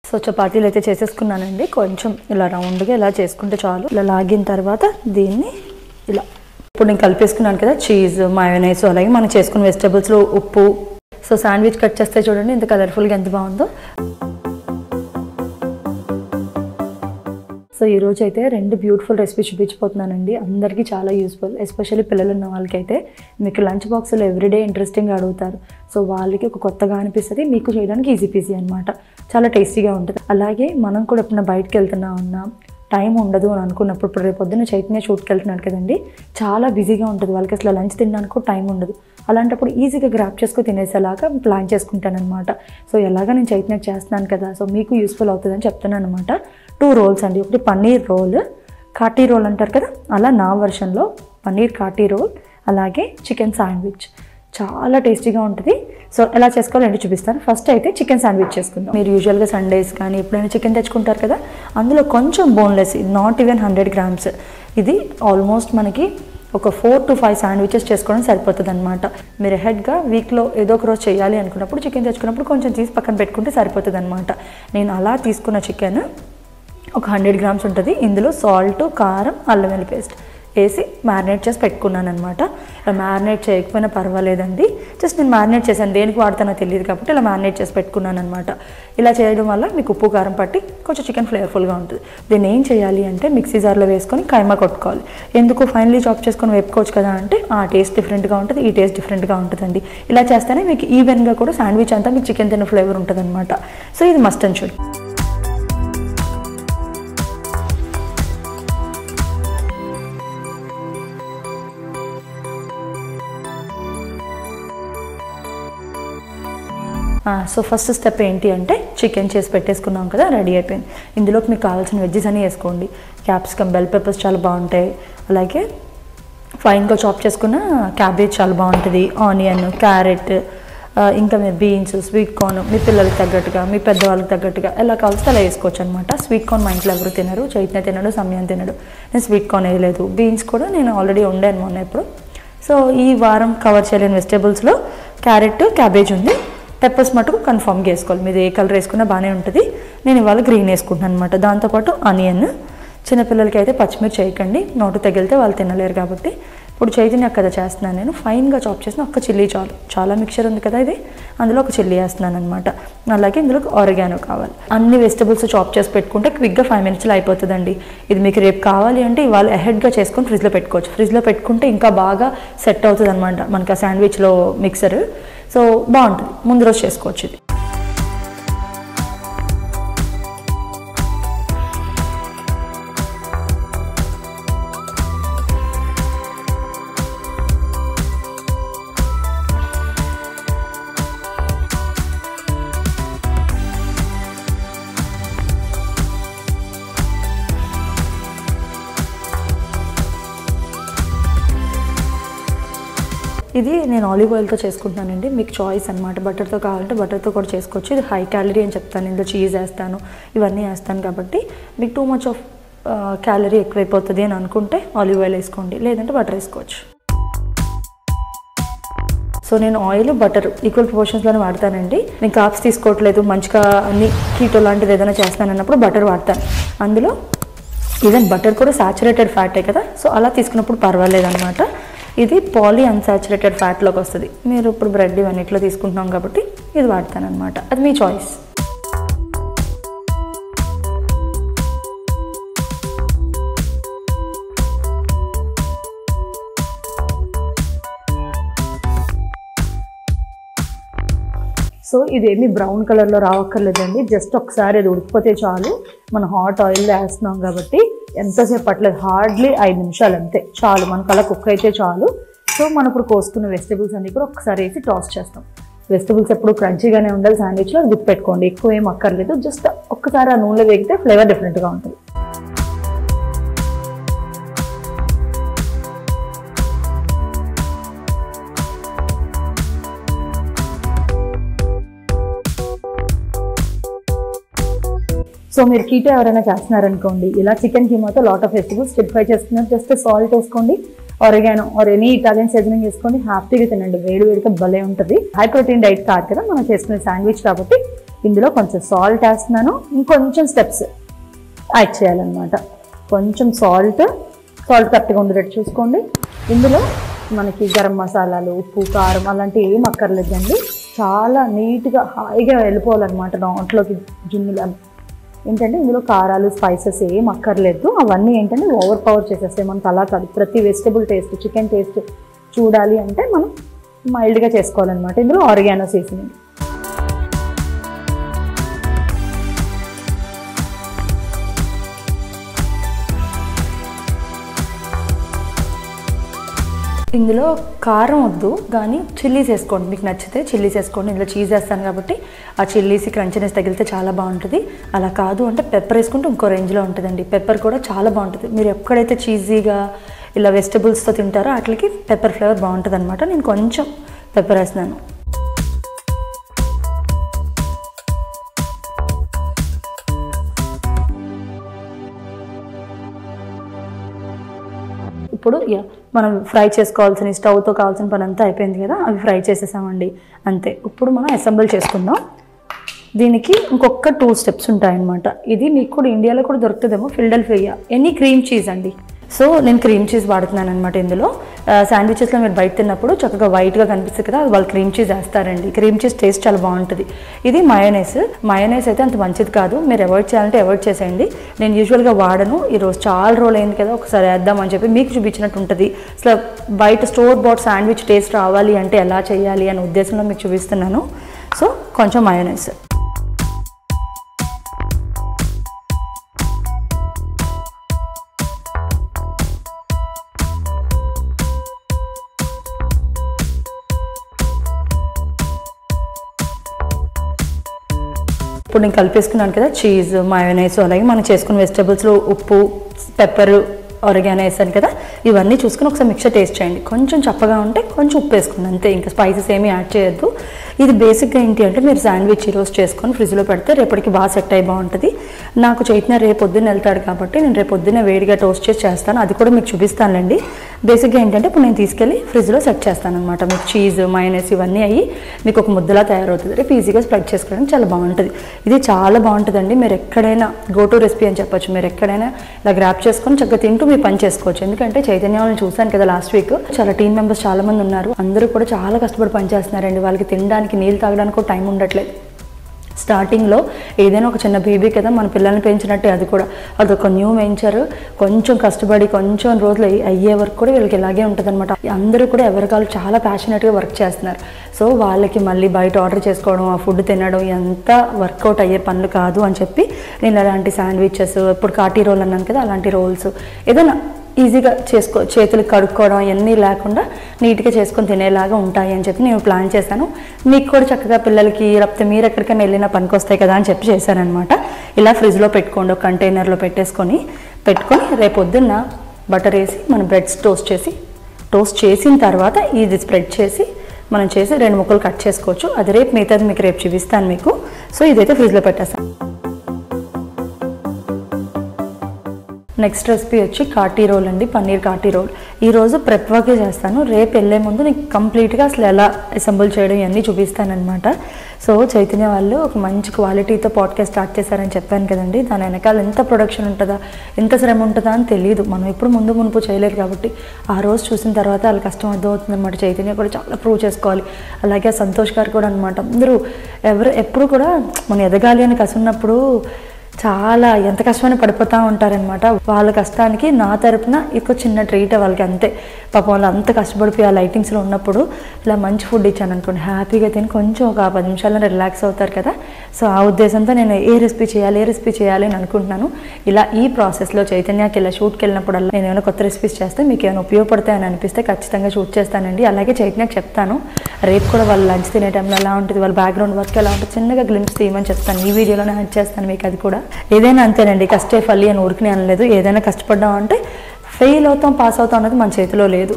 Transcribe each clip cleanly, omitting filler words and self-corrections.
So చపాతీలు అయితే చేసేసుకున్నానండి. కొంచెం ఇలా రౌండ్గా ఇలా చేసుకుంటే చాలు. ఇలా లాగిన తర్వాత దీన్ని ఇలా ఇప్పుడు నేను కలిపేసుకున్నాను కదా, చీజ్, మయోనైస్, అలాగే మనం చేసుకున్న వెజిటబుల్స్లో ఉప్పు. సో శాండ్విచ్ కట్ చేస్తే చూడండి ఎంత కలర్ఫుల్గా ఎంత బాగుందో. సో ఈరోజు అయితే 2 బ్యూటిఫుల్ రెసిపీ చూపించిపోతున్నానండి. అందరికీ చాలా యూస్ఫుల్, ఎస్పెషల్లీ పిల్లలు ఉన్న వాళ్ళకైతే. మీకు లంచ్ బాక్స్లో ఎవ్రీడే ఇంట్రెస్టింగ్గా అడుగుతారు. సో వాళ్ళకి ఒక కొత్తగా అనిపిస్తుంది, మీకు చేయడానికి ఈజీ పీజీ అనమాట. చాలా టేస్టీగా ఉంటుంది. అలాగే మనం కూడా ఎప్పుడైనా బయటకు వెళ్తున్నా ఉన్నా టైం ఉండదు అని అనుకున్నప్పుడు, ఇప్పుడు రేపు పొద్దున్న చైతన్య షూట్కి వెళ్తున్నాడు కదండి, చాలా బిజీగా ఉంటుంది వాళ్ళకి, అసలు లంచ్ తినడానికి కూడా టైం ఉండదు. అలాంటప్పుడు ఈజీగా గ్రాప్ చేసుకొని తినేసేలాగా ప్లాన్ చేసుకుంటాను అనమాట. సో ఎలాగా నేను చైతన్యకి చేస్తున్నాను కదా, సో మీకు యూస్ఫుల్ అవుతుందని చెప్తున్నాను అనమాట. 2 రోల్స్ అండి. ఒకటి పన్నీర్ రోల్, కాటీ రోల్ అంటారు కదా, అలా నా వర్షన్లో పన్నీర్ కాటీ రోల్, అలాగే చికెన్ శాండ్విచ్. చాలా టేస్టీగా ఉంటుంది. సో ఎలా చేసుకోవాలో ఏంటి చూపిస్తాను. ఫస్ట్ అయితే చికెన్ శాండ్విచ్ చేసుకుందాం. మీరు యూజువల్గా సండేస్ కానీ ఎప్పుడైనా చికెన్ తెచ్చుకుంటారు కదా, అందులో కొంచెం బోన్లెస్, నాట్ ఈవెన్ 100 grams, ఇది ఆల్మోస్ట్ మనకి ఒక 4 to 5 శాండ్విచెస్ చేసుకోవడం సరిపోతుంది అనమాట. మీరు హెడ్గా వీక్లో ఏదో ఒక రోజు చేయాలి అనుకున్నప్పుడు చికెన్ తెచ్చుకున్నప్పుడు కొంచెం తీసి పక్కన పెట్టుకుంటే సరిపోతుంది అనమాట. నేను అలా తీసుకున్న చికెన్ ఒక 100 grams ఉంటుంది. ఇందులో సాల్ట్, కారం, అల్లం వెల్లుల్లి పేస్ట్ వేసి మ్యారినేట్ చేసి పెట్టుకున్నాను అనమాట. మ్యారినేట్ చేయకపోయినా పర్వాలేదండి, జస్ట్ నేను మ్యారినేట్ చేశాను, దేనికి వాడతానో తెలియదు కాబట్టి ఇలా మ్యారినేట్ చేసి పెట్టుకున్నాను అనమాట. ఇలా చేయడం వల్ల మీకు ఉప్పు కారం పట్టి కొంచెం చికెన్ ఫ్లేవర్ఫుల్గా ఉంటుంది. దీన్ని ఏం చేయాలి అంటే మిక్సీ జార్లో వేసుకొని కైమా కొట్టుకోవాలి. ఎందుకు ఫైనలీ చాప్ చేసుకొని వేపుకోవచ్చు కదా అంటే, ఆ టేస్ట్ డిఫరెంట్గా ఉంటుంది, ఈ టేస్ట్ డిఫరెంట్గా ఉంటుందండి. ఇలా చేస్తేనే మీకు ఈవెన్గా కూడా శాండ్విచ్ అంతా మీకు చికెన్ తిన్న ఫ్లేవర్ ఉంటుంది అనమాట. సో ఇది must and should. So first step ఏంటి అంటే, చికెన్ చేసి పెట్టేసుకున్నాం కదా, రెడీ అయిపోయింది. ఇందులోకి మీకు కావాల్సిన వెజ్జెస్ అని వేసుకోండి. క్యాప్సికమ్, బెల్ పెప్పర్స్ చాలా బాగుంటాయి, అలాగే ఫైన్గా చాప్ చేసుకున్న క్యాబేజ్ చాలా బాగుంటుంది, ఆనియన్, క్యారెట్, ఇంకా మీరు బీన్స్, స్వీట్ కార్న్, మీ పిల్లలకి తగ్గట్టుగా, మీ పెద్దవాళ్ళకి తగ్గట్టుగా ఎలా కావాల్సి అలా వేసుకోవచ్చు అనమాట. స్వీట్ కార్న్ మా ఇంట్లో ఎవరు తినరు, చైతన్య తినడు, సమయం తినడు. నేను స్వీట్ కార్న్ వేయలేదు. బీన్స్ కూడా నేను ఆల్రెడీ వండాను మొన్న ఎప్పుడు. సో ఈ వారం కవర్ చేయలేని వెజిటేబుల్స్లో క్యారెట్, క్యాబేజ్ ఉంది. పెప్పర్స్ మటుకు కన్ఫామ్గా వేసుకోవాలి. మీరు ఏ కలర్ వేసుకున్నా బాగానే ఉంటుంది. నేను ఇవాళ గ్రీన్ వేసుకుంటున్నాను అనమాట. దాంతోపాటు ఆనియన్, చిన్నపిల్లలకి అయితే పచ్చిమిర్చి చేయకండి, నోటు తగిలితే వాళ్ళు తినలేరు కాబట్టి. ఇప్పుడు చైతన్య కదా చేస్తున్నాను నేను. ఫైన్గా చాప్ చేసిన ఒక్క చిల్లీ చాలు, చాలా మిక్చర్ ఉంది కదా ఇది, అందులో ఒక చిల్లీ వేస్తున్నాను అనమాట. అలాగే ఇందులో ఆరిగానో కావాలి. అన్ని వెజిటబుల్స్ చాప్ చేసి పెట్టుకుంటే క్విక్గా 5 minutesలో అయిపోతుందండి. ఇది మీకు రేపు కావాలి అంటే ఇవాళ అహెడ్గా చేసుకొని ఫ్రిడ్జ్లో పెట్టుకోవచ్చు. ఫ్రిడ్జ్లో పెట్టుకుంటే ఇంకా బాగా సెట్ అవుతుంది అనమాట మనకి ఆ శాండ్విచ్లో మిక్సర్. సో బాగుంటుంది, ముందు రోజు చేసుకోవచ్చు ఇది. ఇది నేను ఆలివ్ ఆయిల్తో చేసుకుంటున్నానండి. మీకు చాయిస్ అనమాట. బటర్తో కావాలంటే బటర్తో కూడా చేసుకోవచ్చు. ఇది హై క్యాలరీ అని చెప్తాను, ఇందులో చీజ్ వేస్తాను, ఇవన్నీ వేస్తాను కాబట్టి మీకు టూ మచ్ ఆఫ్ క్యాలరీ ఎక్కువైపోతుంది అని అనుకుంటే ఆలివ్ ఆయిల్ వేసుకోండి, లేదంటే బటర్ వేసుకోవచ్చు. సో నేను ఆయిల్, బటర్ ఈక్వల్ ప్రపోర్షన్స్లోనే వాడతానండి. నేను కార్బ్స్ తీసుకోవట్లేదు, మంచిగా అన్ని కీటో లాంటిది ఏదైనా చేస్తాను అన్నప్పుడు బటర్ వాడతాను. అందులో ఈవెన్ బటర్ కూడా సాచురేటెడ్ ఫ్యాటే కదా, సో అలా తీసుకున్నప్పుడు పర్వాలేదు అనమాట. ఇది పాలీ అన్సాచురేటెడ్ ఫ్యాట్లోకి వస్తుంది. మీరు ఇప్పుడు బ్రెడ్ ఇవన్నిట్లో తీసుకుంటున్నాం కాబట్టి ఇది వాడతాను అనమాట. అది మీ చాయిస్. సో ఇదేమి బ్రౌన్ కలర్లో రావక్కర్లేదండి, జస్ట్ ఒకసారి అది ఉడికిపోతే చాలు. మనం హాట్ ఆయిల్లో వేస్తున్నాం కాబట్టి ఎంతసేపు పట్టలేదు, హార్డ్లీ 5 నిమిషాలు అంతే చాలు, మనకు అలా కుక్ అయితే చాలు. సో మనం ఇప్పుడు కోసుకున్న వెజిటబుల్స్ అన్నీ కూడా ఒకసారి వేసి టాస్ చేస్తాం. వెజిటబుల్స్ ఎప్పుడు క్రంచీగానే ఉండాలి శాండ్విచ్లో, అది గుర్తుపెట్టుకోండి. ఎక్కువ ఏం అక్కర్లేదు, జస్ట్ ఒక్కసారి ఆ నూనెలో వేగితే ఫ్లేవర్ డిఫరెంట్గా ఉంటుంది. సో మీరు కీటో ఎవరైనా చేస్తున్నారనుకోండి, ఇలా చికెన్ కీమాతో lot of vegetables stir fry చేసుకున్నారు, జస్ట్ సాల్ట్ వేసుకోండి, oregano or any Italian seasoning వేసుకోండి, హ్యాపీగా తినండి. వేడి వేడిగా భలే ఉంటుంది. హై ప్రోటీన్ డైట్ కాదు కదా మనం చేసుకునే శాండ్విచ్ కాబట్టి ఇందులో కొంచెం సాల్ట్ వేస్తున్నాను, ఇంకొంచెం స్టెప్స్ యాడ్ చేయాలన్నమాట. కొంచెం సాల్ట్ కరెక్ట్గా ఉండేటట్టు చూసుకోండి. ఇందులో మనకి గరం మసాలాలు, ఉప్పు, కారం అలాంటివి ఏం అక్కర్లేదండి. చాలా నీట్గా హాయిగా వెళ్ళిపోవాలన్నమాట దాంట్లోకి జున్నులు. ఏంటంటే ఇందులో కారాలు, స్పైసెస్ ఏం అక్కర్లేదు. అవన్నీ ఏంటంటే ఓవర్ పవర్ చేసేస్తాయి. మనకు అలా కాదు, ప్రతి వెజిటబుల్ టేస్ట్, చికెన్ టేస్ట్ చూడాలి అంటే మనం మైల్డ్గా చేసుకోవాలన్నమాట. ఇందులో ఆరిగానో సీజనింగ్. ఇందులో కారం వద్దు కానీ చిల్లీస్ వేసుకోండి, మీకు నచ్చితే చిల్లీస్ వేసుకోండి. ఇందులో చీజ్ వేస్తాను కాబట్టి ఆ చిల్లీస్ క్రంచీనెస్ తగిలితే చాలా బాగుంటుంది. అలా కాదు అంటే పెప్పర్ వేసుకుంటే ఇంకో రేంజ్లో ఉంటుందండి. పెప్పర్ కూడా చాలా బాగుంటుంది. మీరు ఎక్కడైతే చీజీగా ఇలా వెజిటబుల్స్తో తింటారో వాటికి పెప్పర్ ఫ్లేవర్ బాగుంటుంది అనమాట. నేను కొంచెం పెప్పర్ వేస్తున్నాను. ఇప్పుడు మనం ఫ్రై చేసుకోవాల్సిన స్టవ్తో కావాల్సిన పని అంతా అయిపోయింది కదా, అవి ఫ్రై చేసేసామండి అంతే. ఇప్పుడు మనం అసెంబుల్ చేసుకుందాం. దీనికి ఇంకొక 2 స్టెప్స్ ఉంటాయన్నమాట. ఇది మీకు కూడా ఇండియాలో కూడా దొరుకుతుందేమో, ఫిలడెల్ఫియా ఎనీ క్రీమ్ చీజ్ అండి. సో నేను క్రీమ్ చీజ్ వాడుతున్నాను అనమాట. ఇందులో శాండ్విచెస్లో మీరు బయట తిన్నప్పుడు చక్కగా వైట్గా కనిపిస్తుంది కదా, వాళ్ళు క్రీమ్ చీజ్ వేస్తారండి. క్రీమ్ చీజ్ టేస్ట్ చాలా బాగుంటుంది. ఇది మయోనైస్ అయితే అంత మంచిది కాదు, మీరు అవాయిడ్ చేయాలంటే అవాయిడ్ చేసేయండి. నేను యూజువల్గా వాడను. ఈరోజు చాలా రోజులు అయింది కదా, ఒకసారి వేద్దామని చెప్పి మీకు చూపించినట్టు ఉంటుంది. అసలు బయట స్టోర్ బాట్ శాండ్విచ్ టేస్ట్ రావాలి అంటే ఎలా చేయాలి అనే ఉద్దేశంలో మీకు చూపిస్తున్నాను. సో కొంచెం మయోనైస్. ఇప్పుడు నేను కలిపేసుకున్నాను కదా చీజ్, మయోనైస్, అలాగే మనం చేసుకున్న వెజిటబుల్స్లో ఉప్పు, పెప్పర్, ఆరిగానో వేసాను కదా, ఇవన్నీ చూసుకుని ఒకసారి మిక్చర్ టేస్ట్ చేయండి. కొంచెం చప్పగా ఉంటే కొంచెం ఉప్పు వేసుకుని అంతే, ఇంకా స్పైసెస్ ఏమీ యాడ్ చేయొద్దు. ఇది బేసిక్గా ఏంటి అంటే మీరు శాండ్విచ్ ఈరోజు చేసుకొని ఫ్రిడ్జ్లో పెడితే రేపటికి బాగా సెట్ అయ్యి బాగుంటుంది. నాకు చైతన్య రేపు పొద్దున్న వెళ్తాడు కాబట్టి నేను రేపు పొద్దున్న వేడిగా టోస్ట్ చేసి చేస్తాను, అది కూడా మీకు చూపిస్తానులేండి. బేసిక్గా ఏంటంటే ఇప్పుడు నేను తీసుకెళ్ళి ఫ్రిడ్జ్లో సెట్ చేస్తాను అనమాట. మీకు చీజ్, మయోనైస్ ఇవన్నీ అయ్యి మీకు ఒక ముద్దలా తయారవుతుంది. రేపు ఈజీగా స్ప్రెడ్ చేసుకోవడానికి చాలా బాగుంటుంది. ఇది చాలా బాగుంటుందండి. మీరు ఎక్కడైనా గోటు రెసిపీ అని చెప్పొచ్చు. మీరు ఎక్కడైనా ఇలా గ్రాప్ చేసుకొని చక్కగా తింటూ మీరు పని చేసుకోవచ్చు. ఎందుకంటే చైతన్య వాళ్ళని చూశాను కదా లాస్ట్ వీక్, చాలా టీమ్ మెంబర్స్ చాలా మంది ఉన్నారు. అందరూ కూడా చాలా కష్టపడి పనిచేస్తున్నారండి. వాళ్ళకి తినడానికి, నీళ్ళు తాగడానికి కూడా టైం ఉండట్లేదు. స్టార్టింగ్లో ఏదైనా ఒక చిన్న బేబీ కదా, మన పిల్లల్ని పెంచినట్టే అది కూడా. అదొక న్యూ వెంచర్. కొంచెం కష్టపడి కొంచెం రోజులు అయ్యే వరకు కూడా వీళ్ళకి ఇలాగే ఉంటుంది అనమాట. అందరూ కూడా ఎవరికాలు చాలా ప్యాషనెట్గా వర్క్ చేస్తున్నారు. సో వాళ్ళకి మళ్ళీ బయట ఆర్డర్ చేసుకోవడం, ఆ ఫుడ్ తినడం ఎంత వర్కౌట్ అయ్యే పనులు కాదు అని చెప్పి నేను అలాంటి శాండ్విచెస్, ఇప్పుడు కాటీ రోల్ అన్నాను కదా, అలాంటి రోల్స్ ఏదైనా ఈజీగా చేతులకు కడుక్కోవడం అవన్నీ లేకుండా నీట్గా చేసుకొని తినేలాగా ఉంటాయి అని చెప్పి నేను ప్లాన్ చేశాను. మీకు కూడా చక్కగా పిల్లలకి లేకపోతే మీరు ఎక్కడికైనా వెళ్ళినా పనికి వస్తాయి కదా అని చెప్పి చేశానమాట. ఇలా ఫ్రిడ్జ్లో పెట్టుకోండి, ఒక కంటైనర్లో పెట్టుకొని రేపు పొద్దున్న బటర్ వేసి మనం బ్రెడ్స్ టోస్ట్ చేసిన తర్వాత ఇది స్ప్రెడ్ చేసి మనం చేసి 2 ముక్కలు కట్ చేసుకోవచ్చు. అది రేపు మిగతాది మీకు రేపు చూపిస్తాను మీకు. సో ఇదైతే ఫ్రిడ్జ్లో పెట్టేస్తాను. నెక్స్ట్ రెసిపీ వచ్చి కాటీ రోల్ అండి, పన్నీర్ కాటీ రోల్. ఈరోజు ప్రెప్ వర్కే చేస్తాను. రేపు వెళ్ళే ముందు నీకు కంప్లీట్గా అసలు ఎలా అసెంబుల్ చేయడం ఇవన్నీ చూపిస్తానమాట. సో చైతన్య వాళ్ళు ఒక మంచి క్వాలిటీతో పాడ్కాస్ట్ స్టార్ట్ చేశారని చెప్పాను కదండి. దాని వెనకాల ఎంత ప్రొడక్షన్ ఉంటుందా, ఎంత శ్రమ ఉంటుందా అని తెలియదు. మనం ఎప్పుడు మునుపు చేయలేదు కాబట్టి ఆ రోజు చూసిన తర్వాత వాళ్ళ కష్టం అర్థమవుతుంది అనమాట. చైతన్య కూడా చాలా ప్రూవ్ చేసుకోవాలి. అలాగే సంతోష్ గారు కూడా అనమాట. అందరూ ఎప్పుడు కూడా మనం ఎదగాలి అని కసున్నప్పుడు చాలా ఎంత కష్టమైన పడిపోతూ ఉంటారనమాట. వాళ్ళ కష్టానికి నా తరపున ఒక చిన్న ట్రీట్ వాళ్ళకి అంతే. పాపం వాళ్ళు అంత కష్టపడిపోయి ఆ లైటింగ్స్లో ఉన్నప్పుడు ఇలా మంచి ఫుడ్ ఇచ్చాను అనుకోండి, హ్యాపీగా తిని కొంచెం ఒక 10 నిమిషాల్లో రిలాక్స్ అవుతారు కదా. సో ఆ ఉద్దేశంతో నేను ఏ రెసిపీ చేయాలి అని అనుకుంటున్నాను. ఇలా ఈ ప్రాసెస్లో చైతన్యకి ఇలా షూట్కి వెళ్ళినప్పుడల్లా నేను ఏమైనా కొత్త రెసిపీస్ చేస్తే మీకు ఏమైనా ఉపయోగపడతాయని అనిపిస్తే ఖచ్చితంగా షూట్ చేస్తానండి. అలాగే చైతన్యకి చెప్తాను రేపు కూడా వాళ్ళు లంచ్ తినే టైంలో ఎలా ఉంటుంది, వాళ్ళ బ్యాక్గ్రౌండ్ వర్క్ ఎలా ఉంటుంది చిన్నగా గ్లింప్స్ తీయమని చెప్తాను. ఈ వీడియోలోనే యాడ్ చేస్తాను మీకు. అది కూడా ఏదైనా అంతేనండి, కష్టే ఫలి అని ఊరికి అనలేదు. ఏదైనా కష్టపడ్డాం అంటే ఫెయిల్ అవుతాం పాస్ అవుతాం అనేది మన చేతిలో లేదు.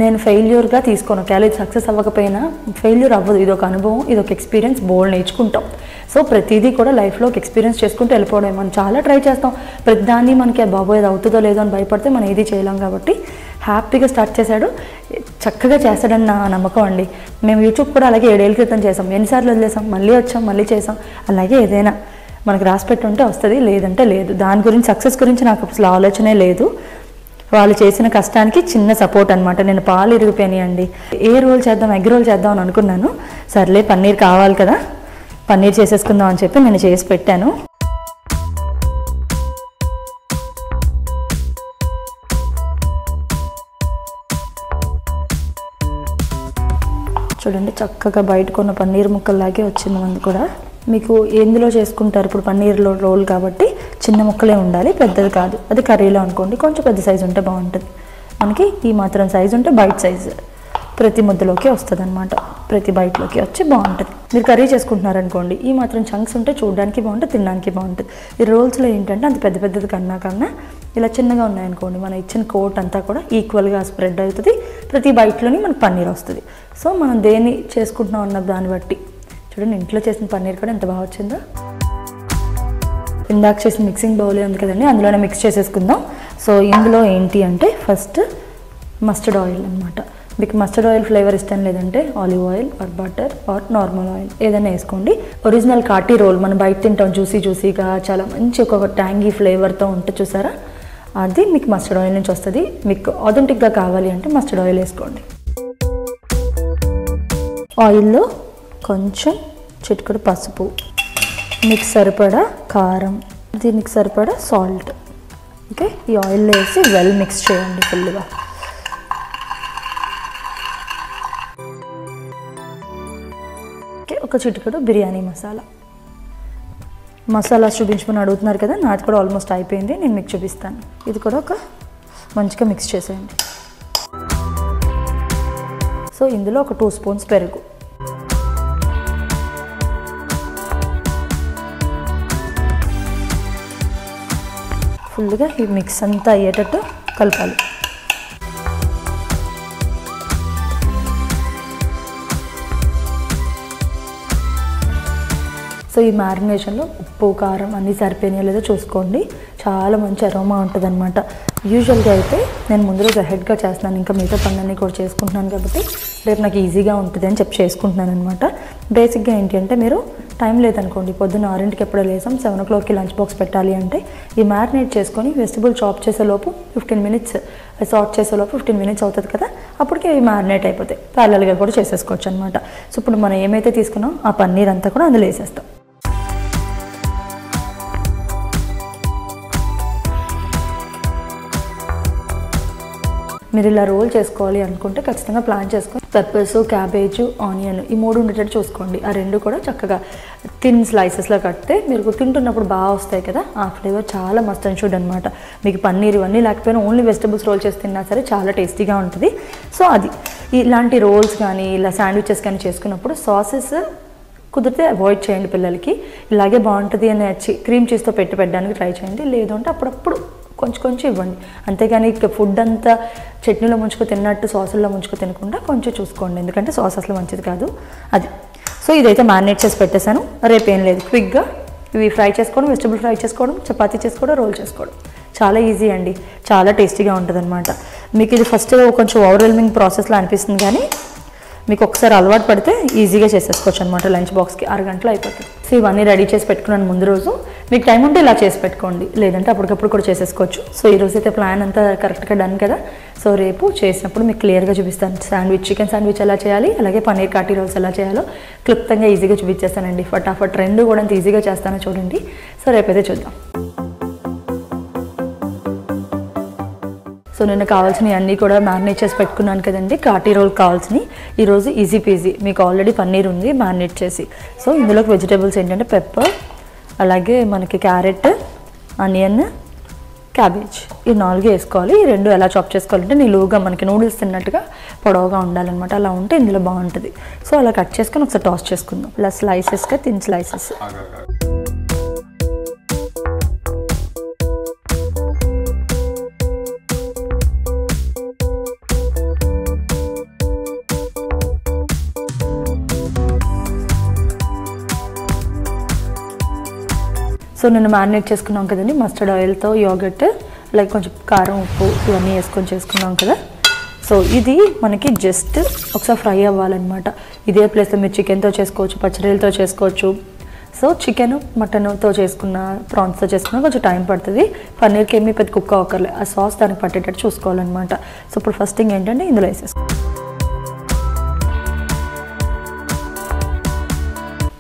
నేను ఫెయిల్యూర్గా తీసుకోను. ఒకవేళ ఇది సక్సెస్ అవ్వకపోయినా ఫెయిల్యూర్ అవ్వదు. ఇది ఒక అనుభవం, ఇది ఒక ఎక్స్పీరియన్స్, బోల్డ్ నేర్చుకుంటాం. సో ప్రతిదీ కూడా లైఫ్లో ఒక ఎక్స్పీరియన్స్ చేసుకుంటూ వెళ్ళిపోవడం. మనం చాలా ట్రై చేస్తాం, ప్రతిదాన్ని మనకి బాబోయ్ అది అవుతుందో లేదో అని భయపడితే మనం ఏది చేయలేం. కాబట్టి హ్యాపీగా స్టార్ట్ చేశాడు, చక్కగా చేస్తాడని నా నమ్మకం అండి. మేము యూట్యూబ్ కూడా అలాగే 7 ఏళ్ళ క్రితం చేసాం, ఎన్నిసార్లు వదిలేసాం, మళ్ళీ వచ్చాం, మళ్ళీ చేసాం. అలాగే ఏదైనా మనకు రాసి పెట్టుంటే వస్తుంది, లేదంటే లేదు. దాని గురించి సక్సెస్ గురించి నాకు అసలు ఆలోచనే లేదు. వాళ్ళు చేసిన కష్టానికి చిన్న సపోర్ట్ అనమాట. నేను పాలు ఇరిగిపోయినాయి అండి. ఏ రోల్ చేద్దాం, ఎగ్ రోల్ చేద్దాం అని అనుకున్నాను. సర్లే పన్నీర్ కావాలి కదా, పన్నీర్ చేసేసుకుందాం అని చెప్పి నేను చేసి పెట్టాను. చూడండి చక్కగా బయట కొన్న పన్నీర్ ముక్కల్లాగే వచ్చింది. మంది కూడా మీకు ఎందులో చేసుకుంటారు, ఇప్పుడు పన్నీర్లో రోల్ కాబట్టి చిన్న ముక్కలే ఉండాలి, పెద్దది కాదు. అది కర్రీలో అనుకోండి కొంచెం పెద్ద సైజు ఉంటే బాగుంటుంది. మనకి ఈ మాత్రం సైజు ఉంటే బైట్ సైజు ప్రతి ముద్దలోకి వస్తుంది అనమాట, ప్రతి బైట్లోకి వచ్చి బాగుంటుంది. మీరు కర్రీ చేసుకుంటున్నారనుకోండి, ఈ మాత్రం చంక్స్ ఉంటే చూడడానికి బాగుంటుంది, తినడానికి బాగుంటుంది. ఈ రోల్స్లో ఏంటంటే అంత పెద్ద పెద్దది కన్నా ఇలా చిన్నగా ఉన్నాయనుకోండి, మనం ఇచ్చిన కోట్ అంతా కూడా ఈక్వల్గా స్ప్రెడ్ అవుతుంది, ప్రతి బైట్లోని మనకు పన్నీర్ వస్తుంది. సో మనం దేన్ని చేసుకుంటున్నాం అన్న దాన్ని బట్టి. చూడండి ఇంట్లో చేసిన పన్నీర్ కూడా ఎంత బాగా వచ్చిందో. ఇందాక చేసిన మిక్సింగ్ బౌల్ ఉంది కదండి, అందులోనే మిక్స్ చేసేసుకుందాం. సో ఇందులో ఏంటి అంటే ఫస్ట్ మస్టర్డ్ ఆయిల్ అనమాట. మీకు మస్టర్డ్ ఆయిల్ ఫ్లేవర్ ఇష్టం లేదంటే olive oil are butter are normal oil ఏదైనా వేసుకోండి. ఒరిజినల్ కాటి రోల్ మనం బయట తింటాం, జ్యూసీగా చాలా మంచి ఒక ట్యాంగీ ఫ్లేవర్తో ఉంటుంది చూసారా, అది మీకు మస్టర్డ్ ఆయిల్ నుంచి వస్తుంది. మీకు ఆథెంటిక్గా కావాలి అంటే మస్టర్డ్ ఆయిల్ వేసుకోండి. ఆయిల్లో కొంచెం చిటికెడు పసుపు, మీకు సరిపడా కారం, దీనికి సరిపడా సాల్ట్. ఓకే, ఈ ఆయిల్లో వేసి వెల్ మిక్స్ చేయండి ఫుల్గా. ఓకే, ఒక చిటికెడు బిర్యానీ మసాలా చూపించమని అడుగుతున్నారు కదా, నాది కూడా ఆల్మోస్ట్ అయిపోయింది, నేను మీకు చూపిస్తాను. ఇది కూడా ఒక మంచిగా మిక్స్ చేసేయండి. సో ఇందులో ఒక 2 స్పూన్స్ పెరుగు, ఫుల్గా ఈ మిక్స్ అంతా అయ్యేటట్టు కలపాలి. సో ఈ మ్యారినేషన్లో ఉప్పు కారం అన్నీ సరిపోయినాయో లేదో చూసుకోండి. చాలా మంచి అరోమా ఉంటుంది అనమాట. యూజువల్గా అయితే నేను ముందు రోజు హెడ్గా చేస్తున్నాను, ఇంకా మిగతా పనులన్నీ కూడా చేసుకుంటున్నాను కాబట్టి రేపు నాకు ఈజీగా ఉంటుంది అని చెప్పి చేసుకుంటున్నాను అనమాట. బేసిక్గా ఏంటి అంటే మీరు టైం లేదనుకోండి, పొద్దున్న 6ంటికి ఎప్పుడో లేసాం, 7 o'clockకి లంచ్ బాక్స్ పెట్టాలి అంటే ఈ మ్యారినేట్ చేసుకొని వెజిటబుల్ చాప్ చేసేలోపు 15 minutes, సార్ట్ చేసేలోపు 15 minutes అవుతుంది కదా, అప్పటికి ఇవి మ్యారినేట్ అయిపోతాయి. ప్యారలల్గా కూడా చేసేసుకోవచ్చు అనమాట. సో ఇప్పుడు మనం ఏమైతే తీసుకున్నాం ఆ పన్నీర్ అంతా కూడా అందులో వేసేస్తాం. మీరు ఇలా రోల్ చేసుకోవాలి అనుకుంటే ఖచ్చితంగా ప్లాన్ చేసుకొని పెప్పర్స్, క్యాబేజ్, ఆనియన్ ఈ 3 ఉండేటట్టు చూసుకోండి. ఆ 2 కూడా చక్కగా థిన్ స్లైసెస్లో కడితే మీరు తింటున్నప్పుడు బాగా వస్తాయి కదా, ఆ ఫ్లేవర్ చాలా మస్ట్ అండ్ షుడ్ అనమాట. మీకు పన్నీర్ ఇవన్నీ లేకపోయినా ఓన్లీ వెజిటబుల్స్ రోల్ చేసి తిన్నా సరే చాలా టేస్టీగా ఉంటుంది. సో అది ఇలాంటి రోల్స్ కానీ ఇలా శాండ్విచెస్ కానీ చేసుకున్నప్పుడు సాసెస్ కుదిరితే అవాయిడ్ చేయండి. పిల్లలకి ఇలాగే బాగుంటుంది అని క్రీమ్ చీజ్తో పెట్టడానికి ట్రై చేయండి. లేదు అంటే అప్పుడప్పుడు కొంచెం ఇవ్వండి. అంతేగాని ఫుడ్ అంతా చట్నీలో ముంచుకు తిన్నట్టు సాసుల్లో ముంచుకు తినకుండా కొంచెం చూసుకోండి, ఎందుకంటే సాస్ అసలు మంచిది కాదు అది. సో ఇదైతే మ్యారినేట్ చేసి పెట్టేశాను. రేపు ఏం లేదు, క్విక్గా ఇవి ఫ్రై చేసుకోవడం, వెజిటబుల్ ఫ్రై చేసుకోవడం, చపాతీ చేసుకోవడం, రోల్ చేసుకోవడం చాలా ఈజీ అండి, చాలా టేస్టీగా ఉంటుంది అనమాట. మీకు ఇది ఫస్ట్ కొంచెం ఓవర్వెల్మింగ్ ప్రాసెస్లో అనిపిస్తుంది, కానీ మీకు ఒకసారి అలవాటు పడితే ఈజీగా చేసేసుకోవచ్చు అనమాట. లంచ్ బాక్స్కి 6 గంటలు అయిపోతుంది. సో ఇవన్నీ రెడీ చేసి పెట్టుకున్నాను ముందు రోజు. మీకు టైం ఉంటే ఇలా చేసి పెట్టుకోండి, లేదంటే అప్పటికప్పుడు కూడా చేసేసుకోవచ్చు. సో ఈరోజు అయితే ప్లాన్ అంతా కరెక్ట్గా డన్ కదా. సో రేపు చేసినప్పుడు మీకు క్లియర్గా చూపిస్తాను. చికెన్ శాండ్విచ్ ఎలా చేయాలి, అలాగే పన్నీర్ కాటి రోల్స్ ఎలా చేయాలో క్లుప్తంగా ఈజీగా చూపించేస్తానండి. ఫటాఫట్ 2 కూడా అంత ఈజీగా చేస్తానో చూడండి. సో రేపైతే చూద్దాం. సో నేను కావాల్సినవి అన్నీ కూడా మ్యారినేట్ చేసి పెట్టుకున్నాను కదండి. కాటి రోల్ కావాల్సినవి ఈరోజు ఈజీ పీజీ. మీకు ఆల్రెడీ పన్నీర్ ఉంది మ్యారినేట్ చేసి. సో ఇందులోకి వెజిటేబుల్స్ ఏంటంటే పెప్పర్, అలాగే మనకి క్యారెట్, ఆనియన్, క్యాబేజ్ ఈ 4 వేసుకోవాలి. ఈ 2 ఎలా చాప్ చేసుకోవాలంటే నిలువుగా మనకి నూడిల్స్ తిన్నట్టుగా పొడవుగా ఉండాలన్నమాట. అలా ఉంటే ఇందులో బాగుంటుంది. సో అలా కట్ చేసుకొని ఒకసారి టాస్ చేసుకుందాం. ఇలా స్లైసెస్గా థిన్ స్లైసెస్. సో నేను మ్యారినేట్ చేసుకున్నాం కదండి మస్టర్డ్ ఆయిల్తో యోగర్ట్ అలాగే కొంచెం కారం ఉప్పు ఇవన్నీ వేసుకొని చేసుకున్నాం కదా. సో ఇది మనకి జస్ట్ ఒకసారి ఫ్రై అవ్వాలన్నమాట. ఇదే ప్లేస్లో మీరు చికెన్తో చేసుకోవచ్చు, పచ్చడిలతో చేసుకోవచ్చు. సో చికెన్ మటన్తో చేసుకున్న ప్రాన్స్తో చేసుకున్న కొంచెం టైం పడుతుంది. పన్నీర్కి ఏమీ పెద్ద కుక్ అవ్వకర్లేదు, ఆ సాస్ దానికి పట్టేటట్టు చూసుకోవాలన్నమాట. సో ఇప్పుడు ఫస్ట్ థింగ్ ఏంటంటే ఇందులో వేసేసుకోవాలి.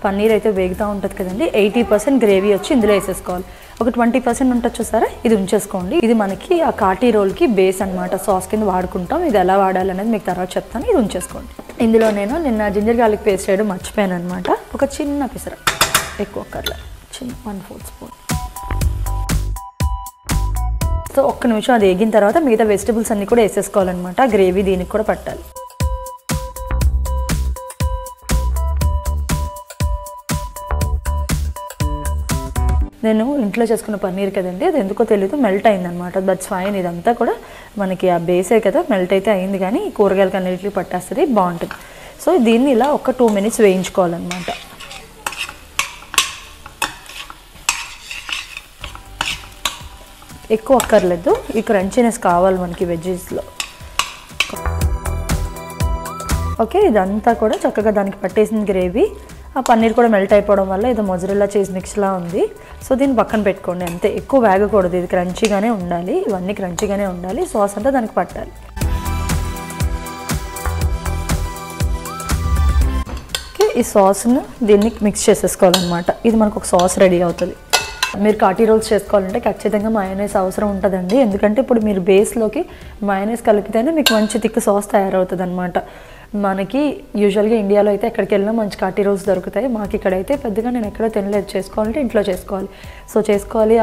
పన్నీర్ అయితే వేగుతూ ఉంటుంది కదండి, 80% గ్రేవీ వచ్చి ఇందులో వేసేసుకోవాలి. ఒక 20% ఉంటుంది చూసారా, ఇది ఉంచేసుకోండి. ఇది మనకి ఆ కాటీ రోల్కి బేస్ అనమాట, సాస్ కింద వాడుకుంటాం. ఇది ఎలా వాడాలి అనేది మీకు తర్వాత చెప్తాను, ఇది ఉంచేసుకోండి. ఇందులో నేను నిన్న జింజర్ గార్లిక్ పేస్ట్ చేయడం మర్చిపోయాను అనమాట. ఒక చిన్న పిసర, ఎక్కువ కర్ల, చిన్న 1/4 స్పూన్. సో ఒక్క నిమిషం అది వేగిన తర్వాత మిగతా వెజిటబుల్స్ అన్నీ కూడా వేసేసుకోవాలన్నమాట. గ్రేవీ దీనికి కూడా పట్టాలి. నేను ఇంట్లో చేసుకున్న పన్నీర్ కదండి, అది ఎందుకో తెలీదు మెల్ట్ అయిందనమాట. That's fine. ఇదంతా కూడా మనకి ఆ బేసే కదా, మెల్ట్ అయితే అయింది, కానీ కూరగాయలకి అన్నిటికీ పట్టేస్తుంది, బాగుంటుంది. సో దీన్ని ఇలా ఒక 2 minutes వేయించుకోవాలన్నమాట. ఎక్కువ అక్కర్లేదు, ఈ క్రంచీనెస్ కావాలి మనకి వెజ్జెస్లో. ఓకే, ఇదంతా కూడా చక్కగా దానికి పట్టేసిన గ్రేవీ. ఆ పన్నీర్ కూడా మెల్ట్ అయిపోవడం వల్ల ఇది మొజరెల్లా చీజ్ మిక్స్లా ఉంది. సో దీన్ని పక్కన పెట్టుకోండి అంతే. ఎక్కువ వేగకూడదు, ఇది క్రంచీగానే ఉండాలి, ఇవన్నీ క్రంచీగానే ఉండాలి. సాస్ అంతా దానికి పట్టాలి. ఓకే, ఈ సాస్ను దీన్ని మిక్స్ చేసేసుకోవాలన్నమాట. ఇది మనకు ఒక సాస్ రెడీ అవుతుంది. మీరు కాటీ రోల్స్ చేసుకోవాలంటే ఖచ్చితంగా మయోనైస్ అవసరం ఉంటుందండి. ఎందుకంటే ఇప్పుడు మీరు బేస్లోకి మయోనైస్ కలిపితేనే మీకు మంచి థిక్ సాస్ తయారవుతుంది అనమాట. మనకి యూజువల్గా ఇండియాలో అయితే ఎక్కడికి వెళ్ళినా మంచి కాటీ రోల్స్ దొరుకుతాయి. మాకు ఇక్కడైతే పెద్దగా నేను ఎక్కడ తినలేదు. చేసుకోవాలంటే ఇంట్లో చేసుకోవాలి. సో చేసుకోవాలి,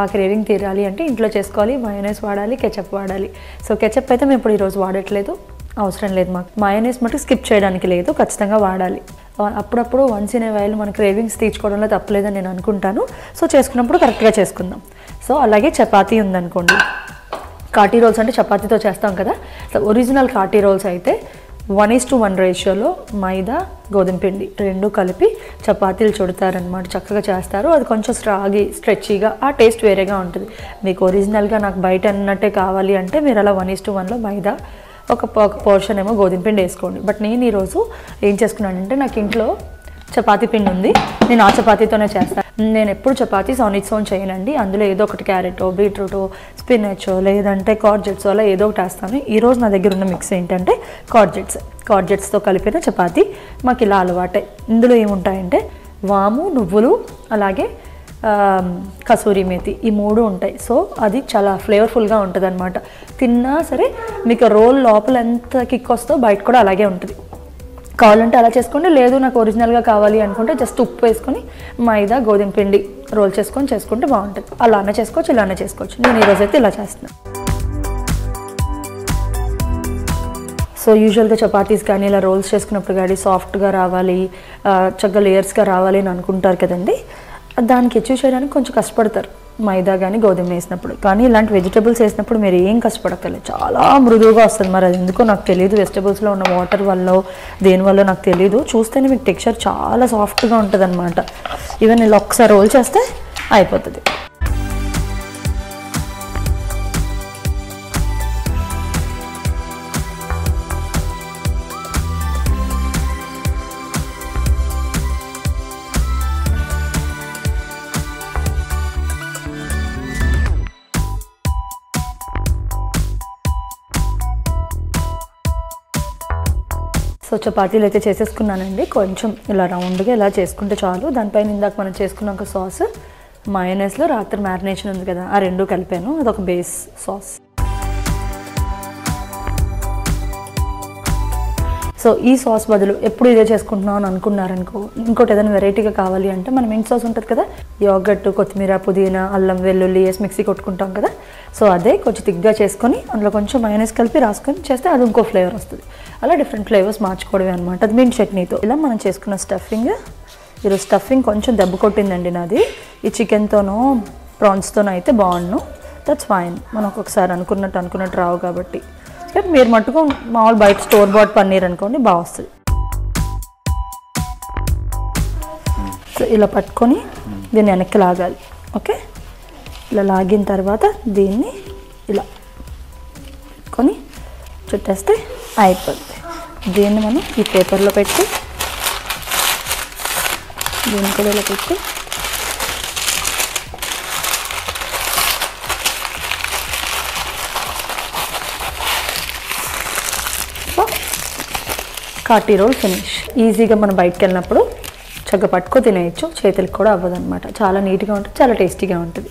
ఆ క్రేవింగ్ తీరాలి అంటే ఇంట్లో చేసుకోవాలి. మయోనైస్ వాడాలి, కెచప్ వాడాలి. సో కెచప్ అయితే మేము ఇప్పుడు ఈరోజు వాడట్లేదు, అవసరం లేదు మాకు. మయోనైస్ మటుకు స్కిప్ చేయడానికి లేదు, ఖచ్చితంగా వాడాలి. అప్పుడప్పుడు వన్స్ ఇన్ ఏ వైల్ మన క్రేవింగ్స్ తీర్చుకోవడంలో తప్పలేదని నేను అనుకుంటాను. సో చేసుకున్నప్పుడు కరెక్ట్గా చేసుకుందాం. సో అలాగే చపాతీ ఉందనుకోండి, కాటీ రోల్స్ అంటే చపాతీతో చేస్తాం కదా. సో ఒరిజినల్ కాటీ రోల్స్ అయితే 1:1 రేషియోలో మైదా గోధుమ పిండి రెండు కలిపి చపాతీలు చుడతారనమాట. చక్కగా చేస్తారు. అది కొంచెం స్ట్రెచ్చీగా, ఆ టేస్ట్ వేరేగా ఉంటుంది. మీకు ఒరిజినల్గా నాకు బయట అన్నట్టే కావాలి అంటే మీరు అలా 1:1లో మైదా, ఒక పోర్షన్ ఏమో గోధుమ పిండి వేసుకోండి. బట్ నేను ఈరోజు ఏం చేసుకున్నానంటే, నాకు ఇంట్లో చపాతీ పిండి ఉంది, నేను ఆ చపాతీతోనే చేస్తాను. నేను ఎప్పుడు చపాతీస్ ఆన్ ఇట్స్ ఓన్ చేయనండి. అందులో ఏదో ఒకటి క్యారెటో, బీట్రూటో, స్పినచో, లేదంటే కార్జెట్స్ అలా ఏదో ఒకటి వేస్తాను. ఈరోజు నా దగ్గర ఉన్న మిక్స్ ఏంటంటే కార్జెట్స్తో కలిపిన చపాతీ. మాకు ఇలా అలవాటే. ఇందులో ఏముంటాయంటే వాము, నువ్వులు, అలాగే కసూరి మేతి, ఈ 3 ఉంటాయి. సో అది చాలా ఫ్లేవర్ఫుల్గా ఉంటుంది అనమాట. తిన్నా సరే మీకు రోల్ లోపల ఎంత కిక్ వస్తుందో బయట కూడా అలాగే ఉంటుంది. కావాలంటే అలా చేసుకోండి, లేదు నాకు ఒరిజినల్గా కావాలి అనుకుంటే జస్ట్ ఉప్పు వేసుకొని మైదా గోధుమ పిండి రోల్ చేసుకుంటే బాగుంటుంది. అలానే చేసుకోవచ్చు, ఇలానే చేసుకోవచ్చు. నేను ఈరోజైతే ఇలా చేస్తున్నాను. సో యూజువల్గా చపాతీస్ కానీ ఇలా రోల్స్ చేసుకున్నప్పుడు కానీ సాఫ్ట్గా రావాలి, చక్కగా లేయర్స్గా రావాలి అని అనుకుంటారు కదండి. దానికి అచీవ్ చేయడానికి కొంచెం కష్టపడతారు మైదా కానీ గోధుమ వేసినప్పుడు. కానీ ఇలాంటి వెజిటబుల్స్ వేసినప్పుడు మీరు ఏం కష్టపడక్కర్లేదు, చాలా మృదువుగా వస్తుంది. మరి అది ఎందుకో నాకు తెలియదు, వెజిటబుల్స్లో ఉన్న వాటర్ వల్ల దేనివల్ల నాకు తెలియదు. చూస్తేనే మీకు టెక్స్చర్ చాలా సాఫ్ట్గా ఉంటుంది అనమాట. ఈవెన్ ఇలా ఒకసారి రోల్ చేస్తే అయిపోతుంది. సో చపాతీలు అయితే చేసేసుకున్నానండి. కొంచెం ఇలా రౌండ్గా ఇలా చేసుకుంటే చాలు. దానిపైన ఇందాక మనం చేసుకున్నాక సాస్, మయోనైస్లో రాత్రి మ్యారినేషన్ ఉంది కదా, ఆ 2 కలిపాను, అదొక బేస్ సాస్. సో ఈ సాస్ బదులు ఎప్పుడు ఇదే చేసుకుంటున్నాం అని అనుకున్నారనుకో, ఇంకోటి ఏదైనా వెరైటీగా కావాలి అంటే మనం ఇంటి సాస్ ఉంటుంది కదా, యోగర్ట్, కొత్తిమీర, పుదీనా, అల్లం, వెల్లుల్లి వేసి మిక్సీ కొట్టుకుంటాం కదా. సో అదే కొంచెం థిక్గా చేసుకొని అందులో కొంచెం మయోనైస్ కలిపి రాసుకొని చేస్తే అది ఇంకో ఫ్లేవర్ వస్తుంది. అలా డిఫరెంట్ ఫ్లేవర్స్ మార్చుకోవడమే అనమాట. అది మింట్ చట్నీతో ఇలా మనం చేసుకున్న స్టఫింగ్. ఈరోజు స్టఫింగ్ కొంచెం దెబ్బ కొట్టిందండి నాది. ఈ చికెన్తోనో ప్రాన్స్తోనో అయితే బాగుండు. దట్స్ ఫైన్, మనం ఒక్కొక్కసారి అనుకున్నట్టు రావు కాబట్టి. మీరు మట్టుకు మామూలు బయట స్టోర్ బాట్ పన్నీర్ అనుకోండి, బాగా వస్తుంది. సో ఇలా పట్టుకొని దీన్ని వెనక్కి లాగాలి. ఓకే, ఇలా లాగిన తర్వాత దీన్ని ఇలా పెట్టుకొని చుట్టేస్తే అయిపోతుంది. దీన్ని మనం ఈ పేపర్లో పెట్టి దీన్ని కూడా ఇలా పెట్టి కాటీ రోల్ ఫినిష్. ఈజీగా మనం బయటకు వెళ్ళినప్పుడు చక్కగా పట్టుకో తినేయచ్చు, చేతులకు కూడా అవ్వదు అనమాట. చాలా నీట్గా ఉంటుంది, చాలా టేస్టీగా ఉంటుంది.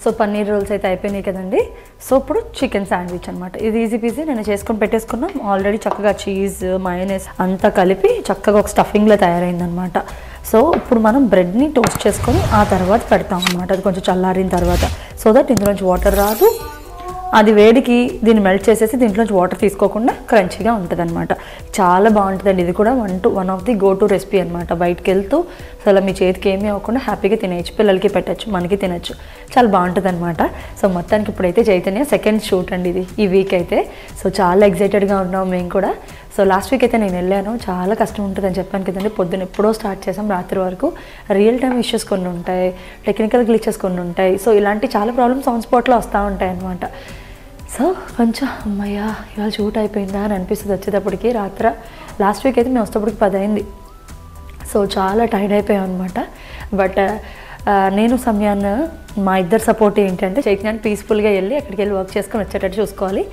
సో పన్నీర్ రోల్స్ అయితే అయిపోయినాయి కదండి. సో ఇప్పుడు చికెన్ శాండ్విచ్ అనమాట. ఇది ఈజీ పీజీ నేను చేసుకొని పెట్టేసుకున్నాం ఆల్రెడీ. చక్కగా చీజ్ మయోనైస్ అంతా కలిపి చక్కగా ఒక స్టఫింగ్లో తయారైందనమాట. సో ఇప్పుడు మనం బ్రెడ్ని టోస్ట్ చేసుకొని ఆ తర్వాత పెడతాం అనమాట. అది కొంచెం చల్లారిన తర్వాత, సో దట్ ఇందులోంచి వాటర్ రాదు. అది వేడికి దీన్ని మెల్ట్ చేసేసి దీంట్లోంచి వాటర్ తీసుకోకుండా క్రంచీగా ఉంటుంది అనమాట. చాలా బాగుంటుందండి. ఇది కూడా one of the go to recipe అనమాట. బయటకు వెళ్తూ అసలు మీ చేతికి ఏమీ అవ్వకుండా హ్యాపీగా తినేయచ్చు, పిల్లలకి పెట్టచ్చు, మనకి తినచ్చు, చాలా బాగుంటుంది అనమాట. సో మొత్తానికి ఇప్పుడైతే చైతన్య సెకండ్ షూట్ అండి ఇది ఈ వీక్ అయితే. సో చాలా ఎక్సైటెడ్గా ఉన్నాం మేము కూడా. సో లాస్ట్ వీక్ అయితే నేను వెళ్ళాను, చాలా కష్టం ఉంటుందని చెప్పాను కదండి. పొద్దున్న ఎప్పుడో స్టార్ట్ చేసాం, రాత్రి వరకు. రియల్ టైమ్ ఇష్యూస్ కొన్ని ఉంటాయి, టెక్నికల్ గ్లిచెస్ కొన్ని ఉంటాయి. సో ఇలాంటి చాలా ప్రాబ్లమ్స్ ఆన్ స్పాట్లో వస్తూ ఉంటాయి అన్నమాట. సో కొంచెం అమ్మయ్య ఇవాళ షూట్ అయిపోయిందా అని అనిపిస్తుంది వచ్చేటప్పటికి. లాస్ట్ వీక్ అయితే మేము వచ్చేటప్పటికి 10 అయింది. సో చాలా టైర్డ్ అయిపోయాం అనమాట. బట్ నేను సమయాన్ని మా ఇద్దరు సపోర్ట్ ఏంటంటే చైతన్యాన్ని పీస్ఫుల్గా వెళ్ళి అక్కడికి వెళ్ళి వర్క్ చేసుకొని వచ్చేటట్టు చూసుకోవాలి,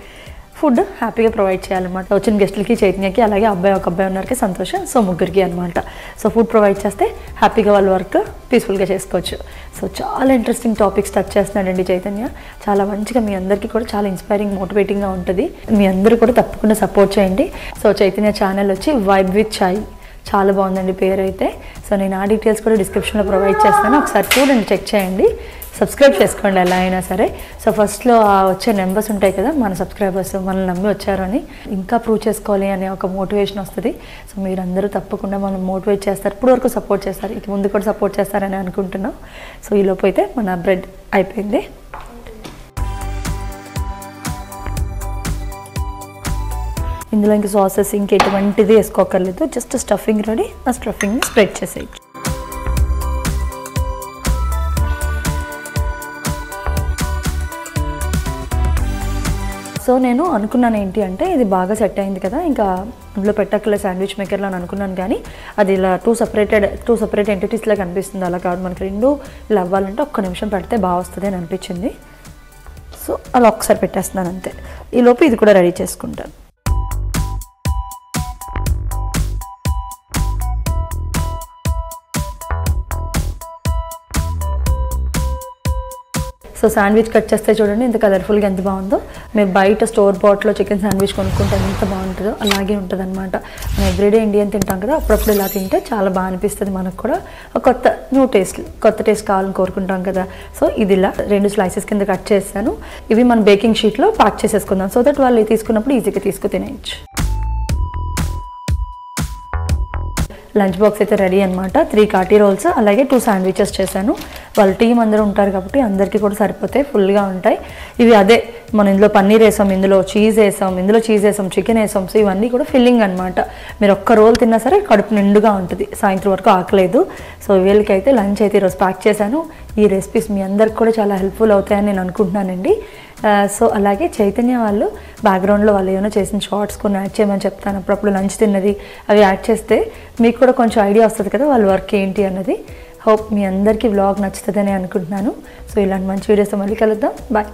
ఫుడ్ హ్యాపీగా ప్రొవైడ్ చేయాలన్నమాట. వచ్చిన గెస్టులకి చైతన్యకి, అలాగే ఒక అబ్బాయి ఉన్నారికి సంతోషం, సో ముగ్గురికి అనమాట. సో ఫుడ్ ప్రొవైడ్ చేస్తే హ్యాపీగా వాళ్ళ వర్క్ పీస్ఫుల్గా చేసుకోవచ్చు. సో చాలా ఇంట్రెస్టింగ్ టాపిక్స్ టచ్ చేస్తున్నాడండి చైతన్య. చాలా మంచిగా మీ అందరికీ కూడా చాలా ఇన్స్పైరింగ్, మోటివేటింగ్గా ఉంటుంది. మీ అందరూ కూడా తప్పకుండా సపోర్ట్ చేయండి. సో చైతన్య ఛానల్ వచ్చి వైబ్ విత్ చాయ్, చాలా బాగుందండి పేరు అయితే. సో నేను ఆ డీటెయిల్స్ కూడా డిస్క్రిప్షన్లో ప్రొవైడ్ చేస్తాను, ఒకసారి చూడండి, చెక్ చేయండి, సబ్స్క్రైబ్ చేసుకోండి ఎలా అయినా సరే. సో ఫస్ట్లో వచ్చే నెంబర్స్ ఉంటాయి కదా, మన సబ్స్క్రైబర్స్ మనల్ని నమ్మి వచ్చారు అని, ఇంకా ప్రూవ్ చేసుకోవాలి అనే ఒక మోటివేషన్ వస్తుంది. సో మీరందరూ తప్పకుండా మనం మోటివేట్ చేస్తారు, ఇప్పుడు వరకు సపోర్ట్ చేస్తారు, ఇక ముందు కూడా సపోర్ట్ చేస్తారని అనుకుంటున్నాం. సో ఈలోపు అయితే మన బ్రెడ్ అయిపోయింది. ఇందులో ఇంక సాసెస్ ఇంకెటువంటిది వేసుకోకర్లేదు, జస్ట్ స్టఫింగ్ రెడీ. ఆ స్టఫింగ్ని స్ప్రెడ్ చేసేయచ్చు. సో నేను అనుకున్నాను ఏంటి అంటే ఇది బాగా సెట్ అయింది కదా, ఇంకా అందులో పెట్టక్కలే శాండ్విచ్ మేకర్లో అని అనుకున్నాను. కానీ అది ఇలా టూ సపరేట్ ఎంటిటీస్లా కనిపిస్తుంది. అలా కాదు, మనకి రెండు ఇలా అవ్వాలంటే ఒక్క నిమిషం పెడితే బాగా వస్తుంది అని అనిపించింది. సో అలా ఒకసారి పెట్టేస్తున్నాను అంతే. ఈలోపు ఇది కూడా రెడీ చేసుకుంటాను. సో శాండ్విచ్ కట్ చేస్తే చూడండి ఎంత కలర్ఫుల్గా ఎంత బాగుందో. మేము బయట స్టోర్ బాట్లో చికెన్ శాండ్విచ్ కొనుక్కుంటే ఎంత బాగుంటుందో అలాగే ఉంటుంది అనమాట. మనం ఎవ్రీడే ఇండియన్ తింటాం కదా, అప్పుడప్పుడు ఇలా తింటే చాలా బాగా అనిపిస్తుంది. మనకు కూడా కొత్త టేస్ట్ కావాలని కోరుకుంటాం కదా. సో ఇది ఇలా 2 స్లైసెస్ కింద కట్ చేస్తాను. ఇవి మనం బేకింగ్ షీట్లో ప్యాక్ చేసేసుకుందాం, సో దట్ వాళ్ళు తీసుకున్నప్పుడు ఈజీగా తీసుకు తినేయచ్చు. లంచ్ బాక్స్ అయితే రెడీ అనమాట. 3 కాటీ రోల్స్ అలాగే 2 శాండ్విచెస్ చేశాను. వాళ్ళ టీం అందరూ ఉంటారు కాబట్టి అందరికీ కూడా సరిపోతాయి, ఫుల్గా ఉంటాయి. ఇవి అదే మనం ఇందులో పన్నీర్ వేసాం, ఇందులో చీజ్ వేసాం, చికెన్ వేసాం. సో ఇవన్నీ కూడా ఫిల్లింగ్ అనమాట. మీరు ఒక్క రోల్ తిన్నా సరే కడుపు నిండుగా ఉంటుంది, సాయంత్రం వరకు ఆకలేదు. సో వీళ్ళకైతే లంచ్ అయితే ఈరోజు ప్యాక్ చేశాను. ఈ రెసిపీస్ మీ అందరికి కూడా చాలా హెల్ప్ఫుల్ అవుతాయని నేను అనుకుంటున్నానండి. సో అలాగే చైతన్య వాళ్ళు బ్యాక్గ్రౌండ్లో వాళ్ళు ఏమైనా చేసిన షార్ట్స్ కొన్ని యాడ్ చేయమని చెప్తాను. అప్పుడప్పుడు లంచ్ తిన్నది అవి యాడ్ చేస్తే మీకు కూడా కొంచెం ఐడియా వస్తుంది కదా వాళ్ళ వర్క్ ఏంటి అన్నది. హోప్ మీ అందరికీ వ్లాగ్ నచ్చుతుందని అనుకుంటున్నాను. సో ఇలాంటి మంచి వీడియోస్ మళ్ళీ కలుద్దాం. బాయ్.